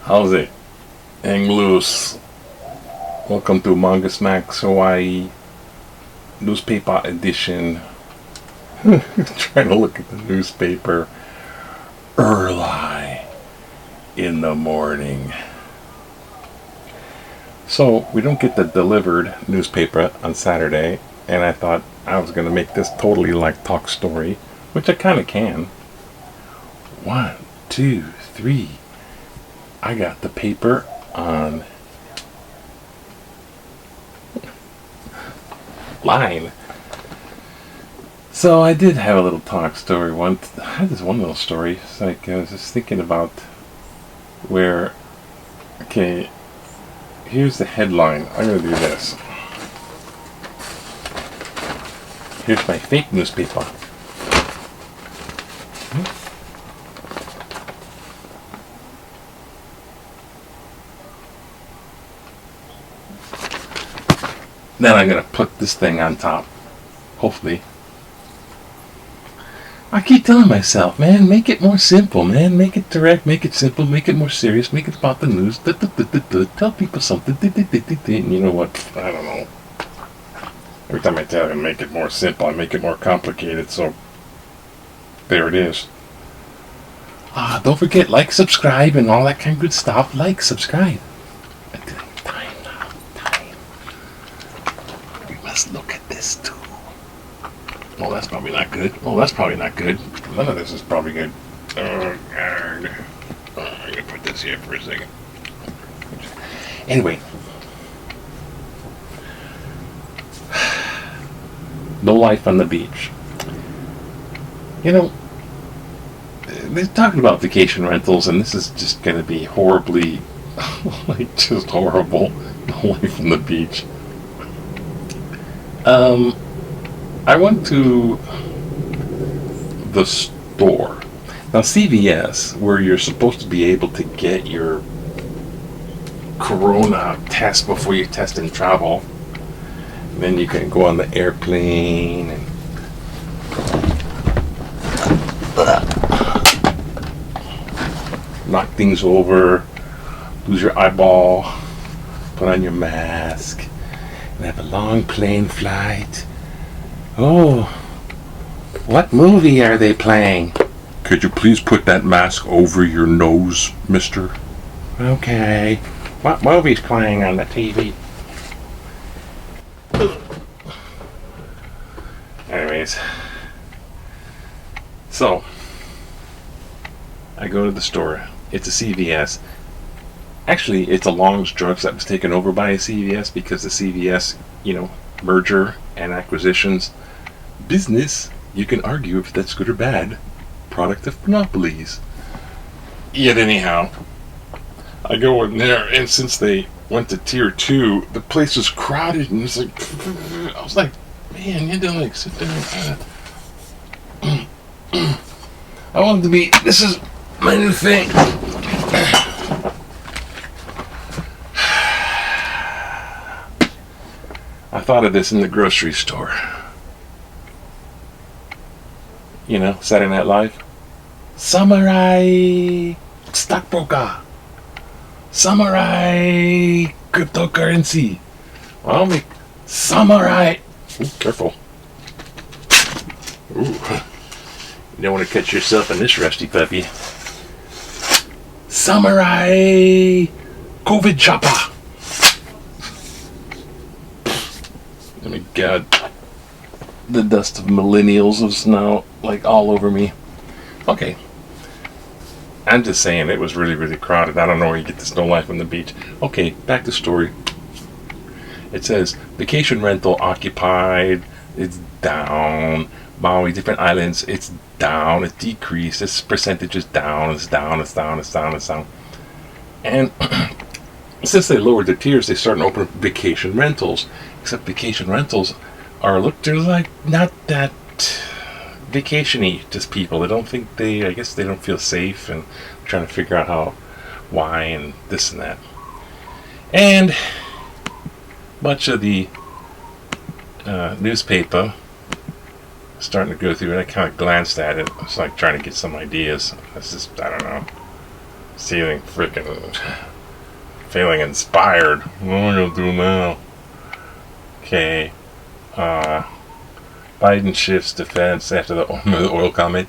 How's it? Hang loose. Welcome to Mangas Max Hawaii newspaper edition. Trying to look at the newspaper early in the morning. So we don't get the delivered newspaper on Saturday, and I thought I was going to make this totally like talk story, which I kind of can. 1, 2, 3. I got the paper on line. So I did have a little talk story once. I had this one little story. It's like I was just thinking about where, okay, here's the headline. I'm going to do this. Here's my fake newspaper. Then I'm going to put this thing on top. Hopefully. I keep telling myself, man, make it more simple, man. Make it direct, make it simple, make it more serious, make it about the news. Tell people something. And you know what? I don't know. Every time I tell them make it more simple, I make it more complicated. So, there it is. Don't forget, like, subscribe, and all that kind of good stuff. Like, subscribe. Look at this too. Oh, that's probably not good. Oh, that's probably not good. None of this is probably good. I'm gonna put this here for a second. Anyway, no life on the beach. You know, they're talking about vacation rentals, and this is just gonna be horribly, like, just horrible. No life on the beach. I went to the store. Now, CVS, where you're supposed to be able to get your corona test before you test and travel, and then you can go on the airplane and knock things over, lose your eyeball, put on your mask, and have a long plane flight. Oh, what movie are they playing? Could you please put that mask over your nose, mister? Okay. What movie's playing on the TV? Anyways. So, I go to the store. It's a CVS. Actually, it's a Long's Drugs that was taken over by a CVS because the CVS, merger and acquisitions business, you can argue if that's good or bad, product of monopolies. Yet anyhow, I go in there, and since they went to tier 2, the place was crowded, and it's like, I was like, man, you had to like sit there and I wanted to be, this is my new thing. I thought of this in the grocery store. Saturday Night Live. Samurai stockbroker. Samurai cryptocurrency. Well, make samurai. Ooh, careful. Ooh. You don't want to catch yourself in this rusty puppy. Samurai COVID chopper. Oh my God. The dust of millennials is now like all over me. Okay. I'm just saying it was really, really crowded. I don't know where you get this no life on the beach. Okay, back to story. It says vacation rental occupied. It's down. Maui, different islands. It's down. It's decreased. This percentage is down. It's down. It's down. It's down. It's down. And since they lowered the tiers, they started to open vacation rentals. Except vacation rentals they're like not that vacation-y to people. I guess they don't feel safe, and trying to figure out why, and this and that. And much of the newspaper starting to go through it. I kind of glanced at it. It's like trying to get some ideas. It's just, I don't know. feeling inspired. What am I gonna do now? Okay. Biden shifts defense after the oil comment.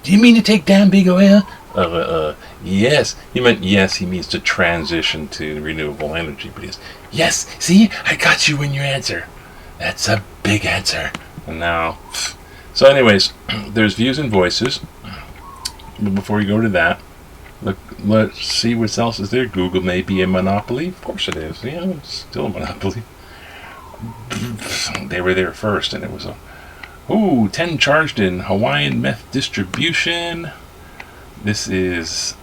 Do you mean to take down big oil? Yes. He means to transition to renewable energy. But yes, see, I got you in your answer. That's a big answer. And now, so anyways, there's views and voices. But before you go to that, let's see what else is there. Google may be a monopoly. Of course it is. Yeah, it's still a monopoly. They were there first, and it was 10 charged in Hawaiian meth distribution. This is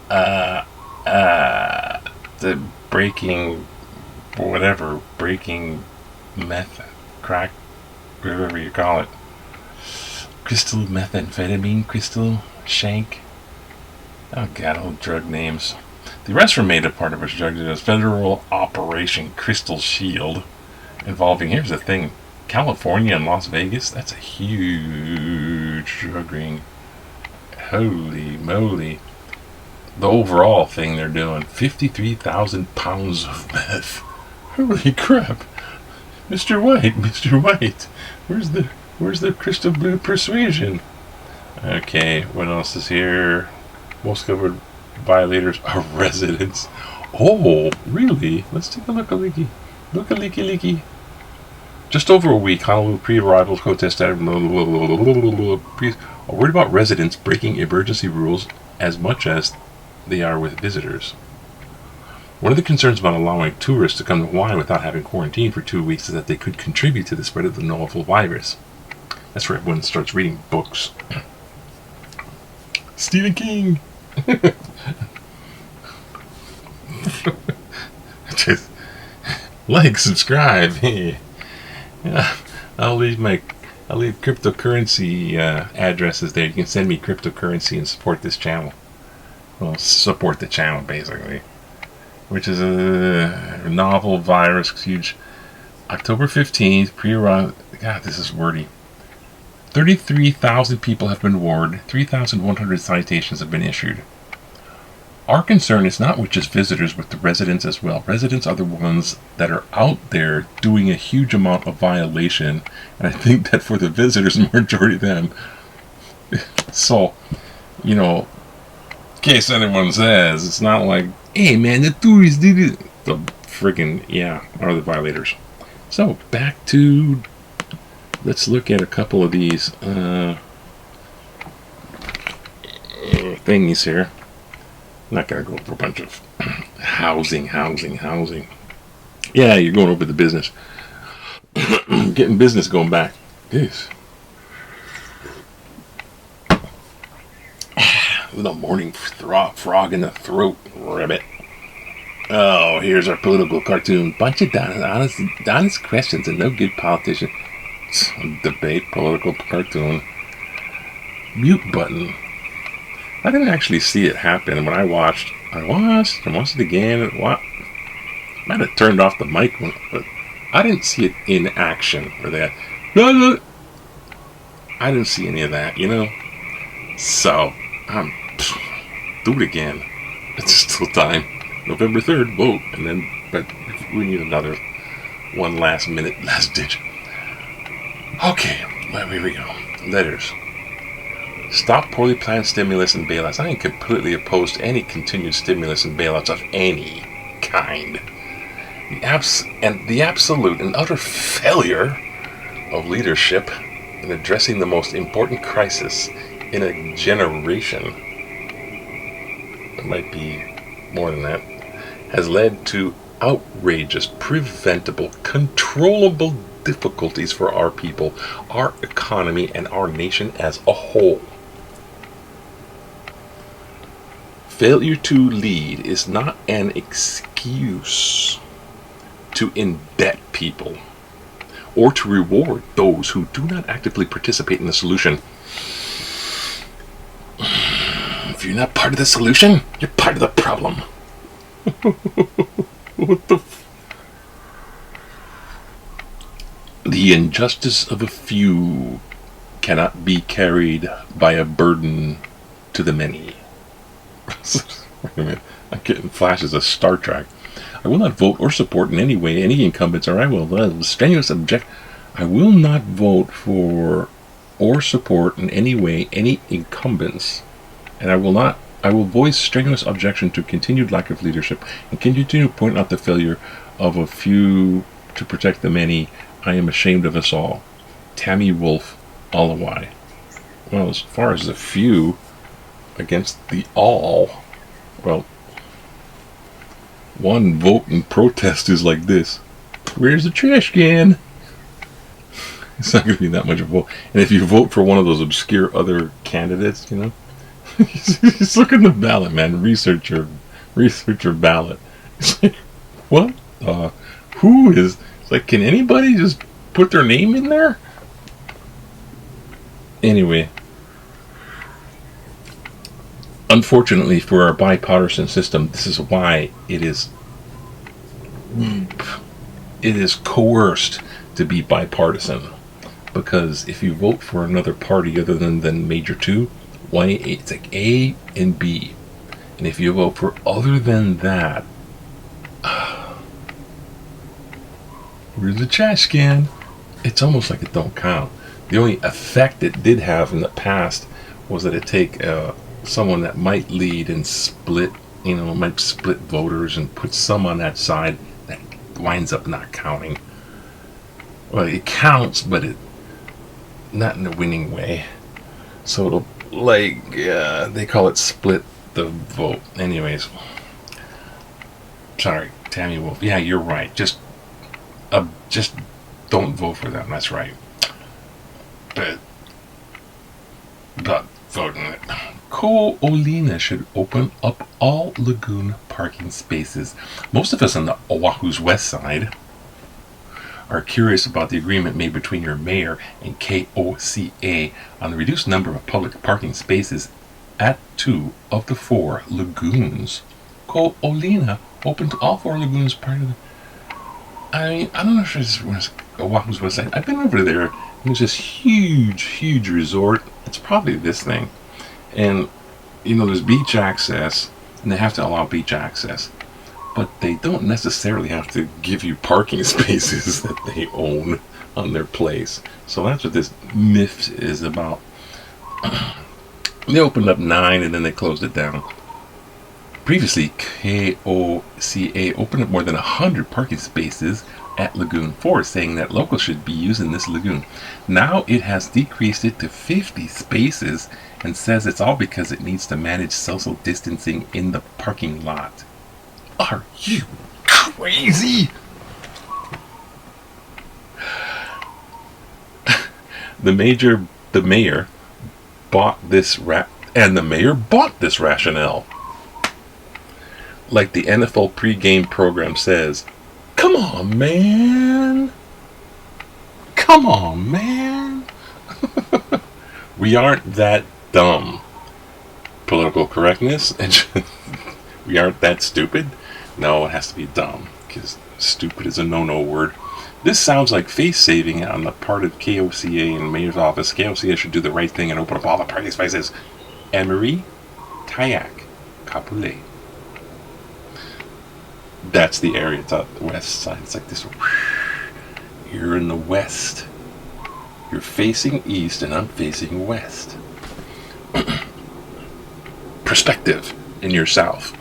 the breaking meth, crack, whatever you call it. Crystal methamphetamine, crystal, shank. Oh God, all drug names. The arrests were made a part of a drug as federal Operation Crystal Shield, involving, here's the thing, California and Las Vegas. That's a huge drug ring. Holy moly. The overall thing they're doing, 53,000 pounds of meth. Holy crap. Mr. White, where's the crystal blue persuasion? Okay, what else is here? Most covered violators are residents. Oh, really? Let's take a look-a-leaky. Look-a-leaky-leaky. Just over a week, Honolulu pre-arrival protest are worried about residents breaking emergency rules as much as they are with visitors. One of the concerns about allowing tourists to come to Hawaii without having quarantined for 2 weeks is that they could contribute to the spread of the novel virus. That's where everyone starts reading books. Stephen King! Just like, subscribe. Yeah, I'll leave cryptocurrency addresses there. You can send me cryptocurrency and support this channel. Well, support the channel basically, which is a novel virus. Huge. October 15th. God, this is wordy. 33,000 people have been warned. 3,100 citations have been issued. Our concern is not with just visitors, but the residents as well. Residents are the ones that are out there doing a huge amount of violation, and I think that for the visitors, the majority of them. So, in case anyone says, it's not like, hey man, the tourists did it. The friggin', are the violators. So, back to, let's look at a couple of these thingies here. I'm not going to go over a bunch of housing. Yeah, you're going over the business. Getting business going back. Yes. Little morning frog in the throat. Ribbit. Oh, here's our political cartoon. Bunch of honest questions and no good politician. Debate, political cartoon. Mute button. I didn't actually see it happen. When I watched it again. Might have turned off the mic, but I didn't see it in action. I didn't see any of that, So, do it again. It's still time. November 3rd, vote. But we need another one last ditch. Okay, here we go. Letters. Stop poorly planned stimulus and bailouts. I am completely opposed to any continued stimulus and bailouts of any kind. The absolute and utter failure of leadership in addressing the most important crisis in a generation, it might be more than that, has led to outrageous, preventable, controllable difficulties for our people, our economy, and our nation as a whole. Failure to lead is not an excuse to indebt people or to reward those who do not actively participate in the solution. If you're not part of the solution, you're part of the problem. What the The injustice of a few cannot be carried by a burden to the many. Wait a minute. I'm getting flashes of Star Trek. I will not vote or support in any way any incumbents, or I will strenuous object. I will not vote for or support in any way any incumbents, and I will voice strenuous objection to continued lack of leadership and continue to point out the failure of a few to protect the many. I am ashamed of us all. Tammy Wolf, Oduwa. Well, as far as the few against the all, well, one vote in protest is like this. Where's the trash can? It's not going to be that much of a vote. And if you vote for one of those obscure other candidates, just look at the ballot, man. Research your ballot. It's like, what? Who is? It's like, can anybody just put their name in there? Anyway, unfortunately for our bipartisan system, this is why it is coerced to be bipartisan. Because if you vote for another party other than major two, it's like A and B. And if you vote for other than that, where's the trash can? It's almost like it don't count. The only effect it did have in the past was that it take someone that might lead and split, might split voters and put some on that side that winds up not counting. Well, it counts, but it not in a winning way. So it'll, they call it split the vote. Anyways, sorry, Tammy Wolf. Yeah, you're right. Just don't vote for them. That's right. But voting it. Ko'olina should open up all lagoon parking spaces. Most of us on the Oahu's west side are curious about the agreement made between your mayor and KOCA on the reduced number of public parking spaces at 2 of the 4 lagoons. Ko'olina open to all 4 lagoons part of the... I don't know if it's Oahu's west side. I've been over there. There's this huge resort. It's probably this thing. And, there's beach access, and they have to allow beach access. But they don't necessarily have to give you parking spaces that they own on their place. So that's what this myth is about. They opened up 9 and then they closed it down. Previously, KOCA opened up more than 100 parking spaces at Lagoon 4, saying that locals should be using this lagoon. Now it has decreased it to 50 spaces and says it's all because it needs to manage social distancing in the parking lot. Are you crazy? The mayor bought this rationale. Like the NFL pregame program says, come on, man. We aren't that dumb. Political correctness, and we aren't that stupid. No, it has to be dumb, because stupid is a no-no word. This sounds like face-saving on the part of KOCA and the mayor's office. KOCA should do the right thing and open up all the parking spaces. Emery, Kayak, Kapolei. That's the area. It's on the west side. It's like this. You're in the west. You're facing east, and I'm facing west. Perspective, and you're south.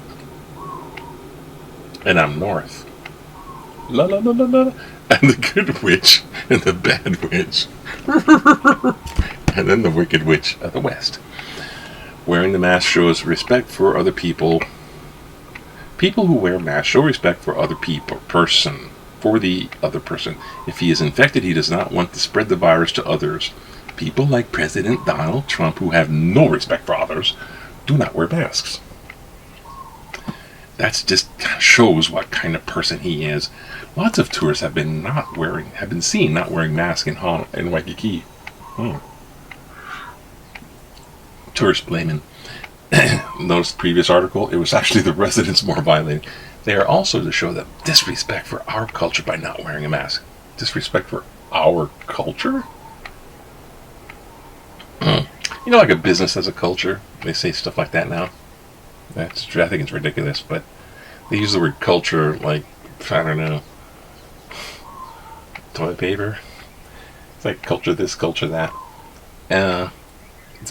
And I'm north. La la la la la. And the good witch and the bad witch. And then the wicked witch of the west. Wearing the mask shows respect for other people. People who wear masks show respect for other people, for the other person. If he is infected, he does not want to spread the virus to others. People like President Donald Trump, who have no respect for others, do not wear masks. That just shows what kind of person he is. Lots of tourists have been seen not wearing masks in Waikiki. Tourists blaming. Notice the previous article, it was actually the residents more violating. They are also to show them disrespect for our culture by not wearing a mask. Disrespect for our culture? Like a business has a culture. They say stuff like that now. I think it's ridiculous, but they use the word culture like, I don't know, toilet paper. It's like culture this, culture that.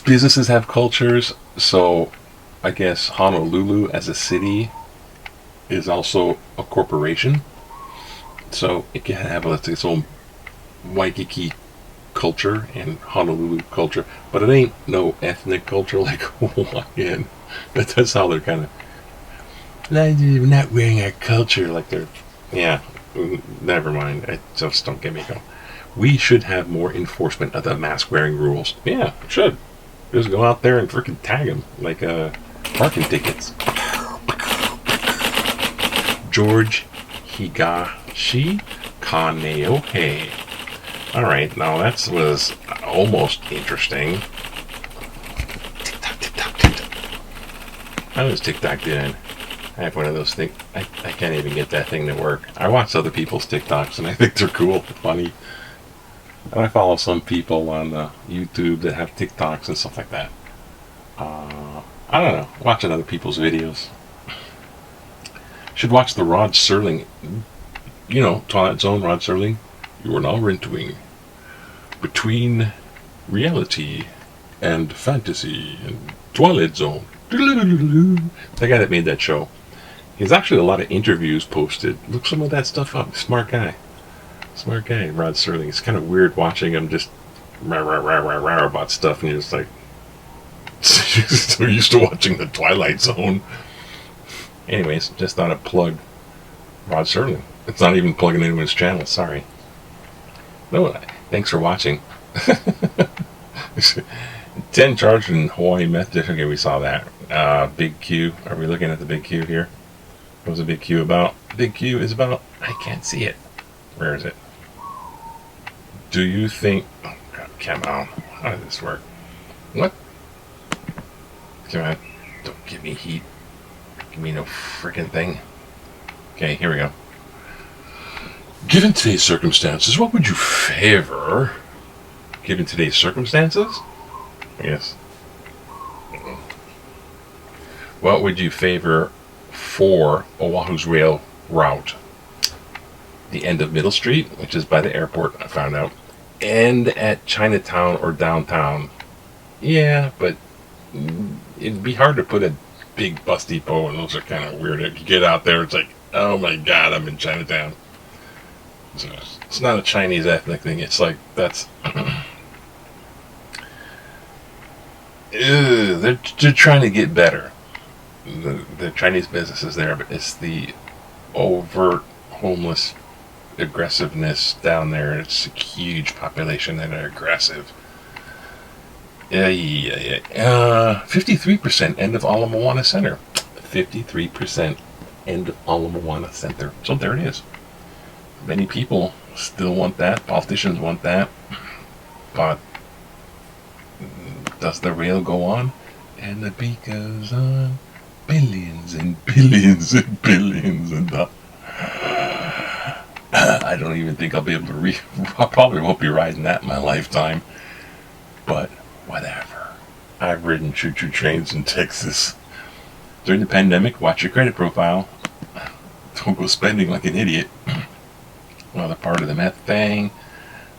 Businesses have cultures, so I guess Honolulu as a city is also a corporation. So it can have its own Waikiki culture and Honolulu culture, but it ain't no ethnic culture like Hawaiian. That's how they're kind of, not wearing our culture like they're, yeah, never mind. Just don't get me going. We should have more enforcement of the mask wearing rules. Yeah, should. Just go out there and freaking tag them like parking tickets. George Higashi Kaneohe. Alright, now that was almost interesting. How was TikTok doing? I have one of those things. I can't even get that thing to work. I watch other people's TikToks and I think they're cool, funny. And I follow some people on YouTube that have TikToks and stuff like that. I don't know. Watching other people's videos. Should watch the Rod Serling. You know, Twilight Zone, Rod Serling. You are now entering between reality and fantasy and Twilight Zone. The guy that made that show. He's actually a lot of interviews posted. Look some of that stuff up. Smart guy, Rod Serling. It's kind of weird watching him just rah about stuff, and you're just like, so used to watching the Twilight Zone. Anyways, just thought I'd plug Rod Serling. It's not even plugging into his channel. Sorry. No, thanks for watching. 10 charged in Hawaii meth. Okay, we saw that. Big Q. Are we looking at the Big Q here? What was the Big Q about? Big Q is about, I can't see it. Where is it? Do you think... Oh, God, come on. How does this work? What? Come on. Don't give me heat. Give me no freaking thing. Okay, here we go. Given today's circumstances, what would you favor? Given today's circumstances? Yes. What would you favor for Oahu's rail route? The end of Middle Street, which is by the airport, I found out, and at Chinatown or downtown. Yeah, but it'd be hard to put a big bus depot, and those are kind of weird. If you get out there, it's like, oh my God, I'm in Chinatown. So it's not a Chinese ethnic thing. It's like, that's... they're trying to get better. The Chinese businesses there, but it's the overt homeless aggressiveness down there. It's a huge population that are aggressive. 53% end of Ala Moana Center. 53% end of Ala Moana Center. So there it is. Many people still want that. Politicians want that. But does the rail go on? And the beat goes on. Billions and billions and billions and I don't even think I'll be able to I probably won't be riding that in my lifetime. But whatever. I've ridden choo-choo trains in Texas. During the pandemic, watch your credit profile. Don't go spending like an idiot. Another part of the meth thing.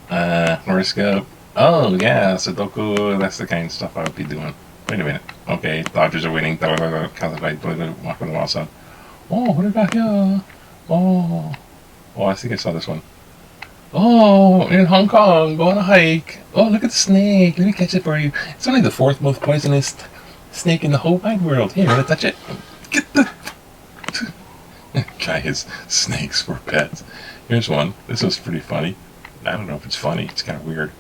Horoscope. Oh yeah, Sudoku. That's the kind of stuff I would be doing. Wait a minute. Okay, Dodgers are winning. Walking the wall side. Oh, what about here? Oh, I think I saw this one. Oh, in Hong Kong, go on a hike. Oh, look at the snake. Let me catch it for you. It's only the 4th most poisonous snake in the whole wide world. Here, want to touch it? Get the... Guy has snakes for pets. Here's one. This was pretty funny. I don't know if it's funny. It's kind of weird.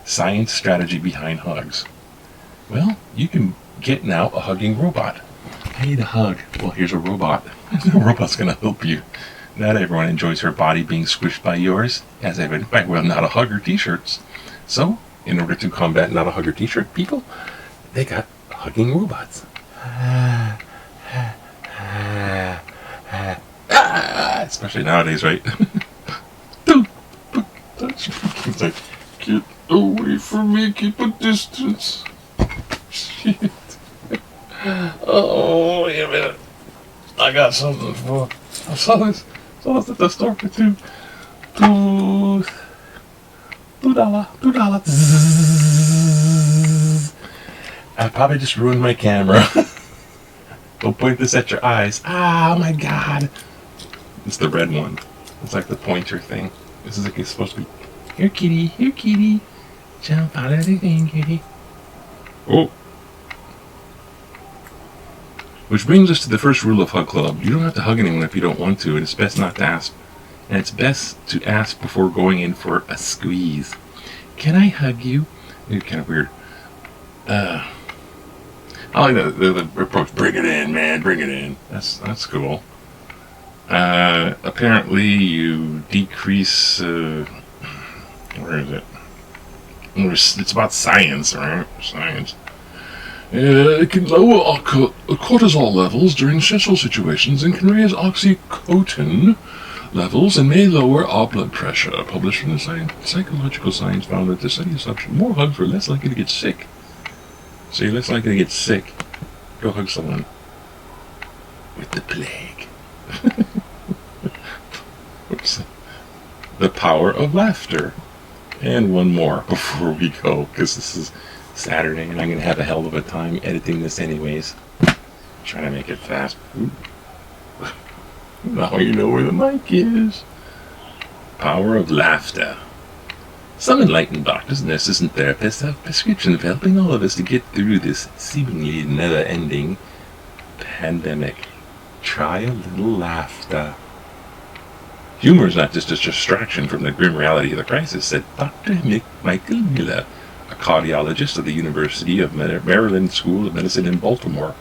Science strategy behind hugs. Well, you can get now a hugging robot. I need a hug. Well, here's a robot. The robot's going to help you. Not everyone enjoys her body being squished by yours, as everyone might wear not a hugger t-shirts. So, in order to combat not a hugger t-shirt people, they got hugging robots. Especially nowadays, right? Don't touch me. It's like, get away from me, keep a distance. Shit. Oh, wait a minute. I got something for. I saw this at the store for $2. $2. I probably just ruined my camera. Don't point this at your eyes. Ah, oh my god. It's the red one. It's like the pointer thing. This is like it's supposed to be. Here, kitty. Here, kitty. Jump out of the thing, kitty. Oh. Which brings us to the first rule of Hug Club. You don't have to hug anyone if you don't want to, and it's best not to ask. And it's best to ask before going in for a squeeze. Can I hug you? It's kind of weird. I like the approach. Bring it in, man. Bring it in. That's cool. Apparently, you decrease. Where is it? It's about science, right? Science. It can lower cortisol levels during stressful situations and can raise oxytocin levels and may lower our blood pressure. Published in the Psychological Science found that the study assumption more hugs were less likely to get sick. So you're less likely to get sick. Go hug someone with the plague. Oops. The power of laughter. And one more before we go, because this is Saturday and I'm going to have a hell of a time editing this anyways. Trying to make it fast. Ooh. Now you know where the mic is. Power of laughter. Some enlightened doctors, nurses, and therapists have prescriptions for helping all of us to get through this seemingly never-ending pandemic. Try a little laughter. Humor is not just a distraction from the grim reality of the crisis, said Dr. Michael Miller, a cardiologist of the University of Maryland School of Medicine in Baltimore.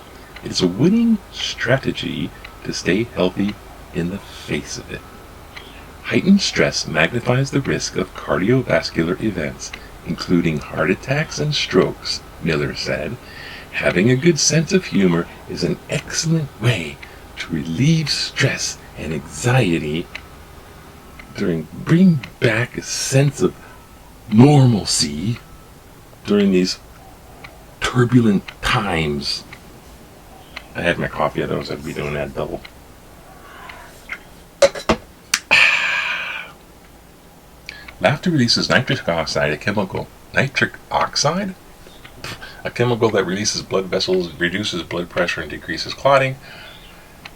It is a winning strategy to stay healthy in the face of it. Heightened stress magnifies the risk of cardiovascular events, including heart attacks and strokes, Miller said. Having a good sense of humor is an excellent way to relieve stress and anxiety bring back a sense of normalcy during these turbulent times. I had my coffee, otherwise I'd be doing that double. Laughter releases nitric oxide, a chemical. Nitric oxide? A chemical that releases blood vessels, reduces blood pressure, and decreases clotting,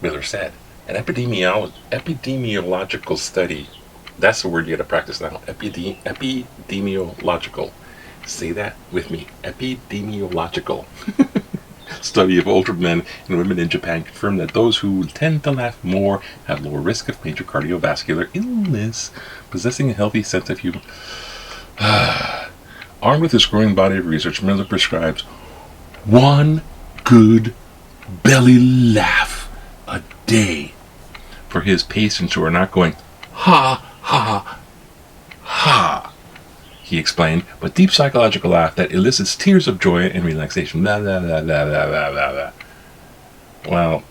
Miller said. An epidemiological study. That's the word you got to practice now. Epidemiological. Say that with me. Epidemiological. Study of older men and women in Japan confirmed that those who tend to laugh more have lower risk of major cardiovascular illness. Possessing a healthy sense of humor. Armed with this growing body of research, Miller prescribes one good belly laugh a day for his patients who are not going, ha, ha, ha, he explained, but deep psychological laugh that elicits tears of joy and relaxation. Blah, blah, blah, blah, blah, blah, blah, blah. Well,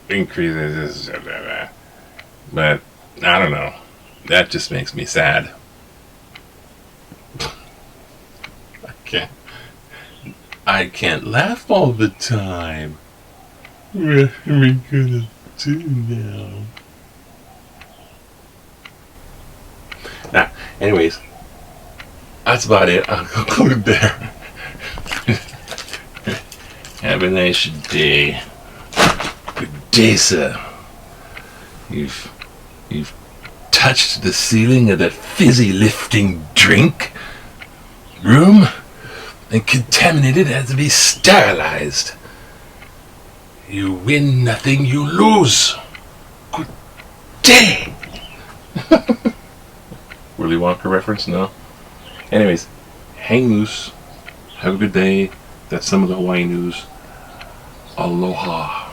increases, blah, blah, blah. But I don't know. That just makes me sad. I can't laugh all the time. What are we gonna do now? Nah, anyways, that's about it. I'll conclude there. Have a nice day. Good day, sir. You've touched the ceiling of that fizzy lifting drink room and contaminated it has to be sterilized. You win nothing, you lose. Good day. Willy Wonka reference? No. Anyways, hang loose. Have a good day. That's some of the Hawaii news. Aloha.